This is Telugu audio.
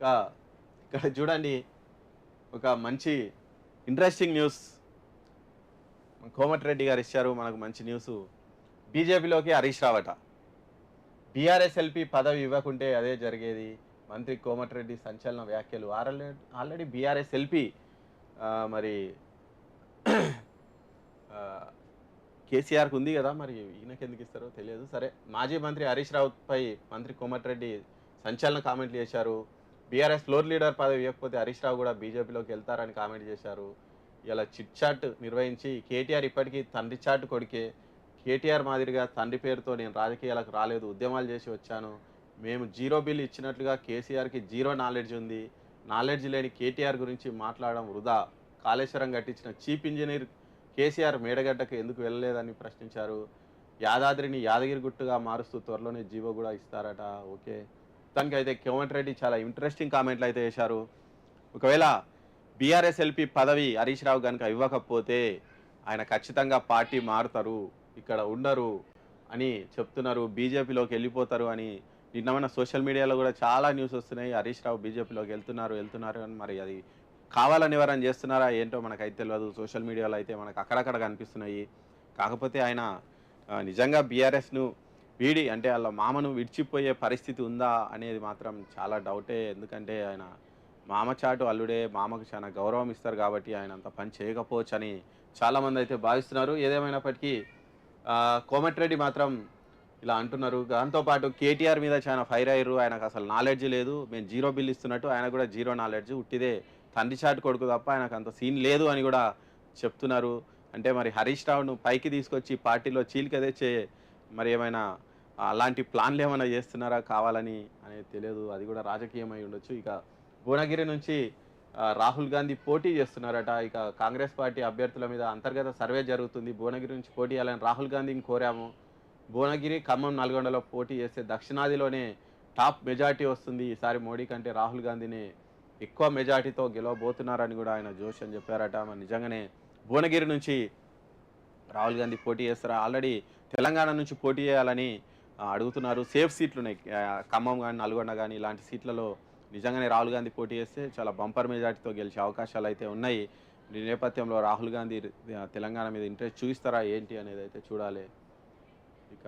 ఇంకా ఇక్కడ చూడండి ఒక మంచి ఇంట్రెస్టింగ్ న్యూస్ కోమటిరెడ్డి గారు ఇచ్చారు మనకు మంచి న్యూస్. బీజేపీలోకి హరీష్ రావట. బీఆర్ఎస్ ఎల్పీ పదవి ఇవ్వకుంటే అదే జరిగేది. మంత్రి కోమటిరెడ్డి సంచలన వ్యాఖ్యలు. ఆల్రెడీ బీఆర్ఎస్ ఎల్పీ మరి ఆహ్, కేసీఆర్‌కి ఉంది గదా! మరి ఈయనకెందుకు ఇస్తారో తెలియదు. సరే మాజీ మంత్రి హరీష్ రావుపై మంత్రి కోమటిరెడ్డి సంచలన కామెంట్లు చేశారు. బీఆర్ఎస్ ఫ్లోర్ లీడర్ పదవి ఇవ్వకపోతే హరీష్ రావు గూడా బీజేపీలోకి వెళ్తారని కామెంట్ చేశారు. ఇలా చిట్ చాట్ నిర్వహించి కేటీఆర్ ఇప్పటికీ తండ్రి చాటు కొడుకే. కేటీఆర్ మాదిరిగా తండ్రి పేరుతో నేను రాజకీయాలకు రాలేదు. ఉద్యమాలు చేసి వచ్చాను. మేము జీరో బిల్ ఇచ్చినట్లుగా కేసీఆర్‌కి జీరో నాలెడ్జ్ ఉంది. నాలెడ్జ్ లేని కేటీఆర్ గురించి మాట్లాడడం వృధా. కాళేశ్వరం కట్టించిన చీఫ్ ఇంజినీర్ కేసీఆర్ మేడగడ్డకు ఎందుకు వెళ్ళలేదని ప్రశ్నించారు. యాదాద్రిని యాదగిరిగుట్టగా మారుస్తూ త్వరలోనే జీవో కూడా ఇస్తారట. ఓకే. మొత్తానికైతే కోమటిరెడ్డి చాలా ఇంట్రెస్టింగ్ కామెంట్లు అయితే చేశారు. ఒకవేళ బీఆర్ఎస్ ఎల్పీ పదవి హరీష్ రావు గనుక ఇవ్వకపోతే ఆయన ఖచ్చితంగా పార్టీ మారుతారు, ఇక్కడ ఉండరు అని చెప్తున్నారు. బీజేపీలోకి వెళ్ళిపోతారు అని నిన్న సోషల్ మీడియాలో కూడా చాలా న్యూస్ వస్తున్నాయి. హరీష్ రావు బీజేపీలోకి వెళ్తున్నారు అని. మరి అది కావాలని ఎవరైనా చేస్తున్నారా ఏంటో మనకైతే తెలియదు. సోషల్ మీడియాలో అయితే మనకు అక్కడక్కడ కనిపిస్తున్నాయి. కాకపోతే ఆయన నిజంగా బీఆర్ఎస్‌ను వీడి అంటే ఆళ్ళ మామను విడిచిపోయే పరిస్థితి ఉందా అనేది మాత్రం చాలా డౌటే. ఎందుకంటే ఆయన మామ చాటు అల్లుడే. మామకు చాలా గౌరవం ఇస్తారు కాబట్టి ఆయన అంత పని చేయకపోవచ్చని చాలామంది అయితే భావిస్తున్నారు. ఏదేమైనప్పటికీ కోమటిరెడ్డి మాత్రం ఇలా అంటున్నారు. దాంతో పాటు కేటీఆర్ మీద చాలా ఫైర్ అయ్యారు. ఆయనకు అసలు నాలెడ్జ్ లేదు. మేము జీరో బిల్ ఇస్తున్నట్టు ఆయన కూడా జీరో నాలెడ్జ్. ఉట్టిదే తండ్రి చాటు కొడుకు తప్ప ఆయనకు అంత సీన్ లేదు అని కూడా చెప్తున్నారు. అంటే మరి హరీష్ రావును పైకి తీసుకొచ్చి పార్టీలో చీలిక తెచ్చే మరి ఏమైనా అలాంటి ప్లాన్లు ఏమైనా చేస్తున్నారా కావాలని అనేది తెలియదు. అది కూడా రాజకీయం అయి ఉండొచ్చు. ఇక భువనగిరి నుంచి రాహుల్ గాంధీ పోటీ చేస్తున్నారట. ఇక కాంగ్రెస్ పార్టీ అభ్యర్థుల మీద అంతర్గత సర్వే జరుగుతుంది. భువనగిరి నుంచి పోటీ చేయాలని రాహుల్ గాంధీని కోరాము. భువనగిరి, ఖమ్మం, నల్గొండలో పోటీ చేస్తే దక్షిణాదిలోనే టాప్ మెజార్టీ వస్తుంది. ఈసారి మోడీ కంటే రాహుల్ గాంధీని ఎక్కువ మెజార్టీతో గెలవబోతున్నారని కూడా ఆయన జోష్ చెప్పారట. మరి నిజంగానే భువనగిరి నుంచి రాహుల్ గాంధీ పోటీ చేస్తారా? ఆల్రెడీ తెలంగాణ నుంచి పోటీ చేయాలని అడుగుతున్నారు. సేఫ్ సీట్లున్నాయి. ఖమ్మం గానీ, నల్గొండ గానీ ఇలాంటి సీట్లలో నిజంగానే రాహుల్ గాంధీ పోటీ చేస్తే చాలా బంపర్ మెజార్టీతో గెలిచే అవకాశాలయితే ఉన్నాయి. ఈ నేపథ్యంలో రాహుల్ గాంధీ తెలంగాణ మీద ఇంట్రెస్ట్ చూపిస్తారా ఏంటి అనేదైతే చూడాలి. ఇక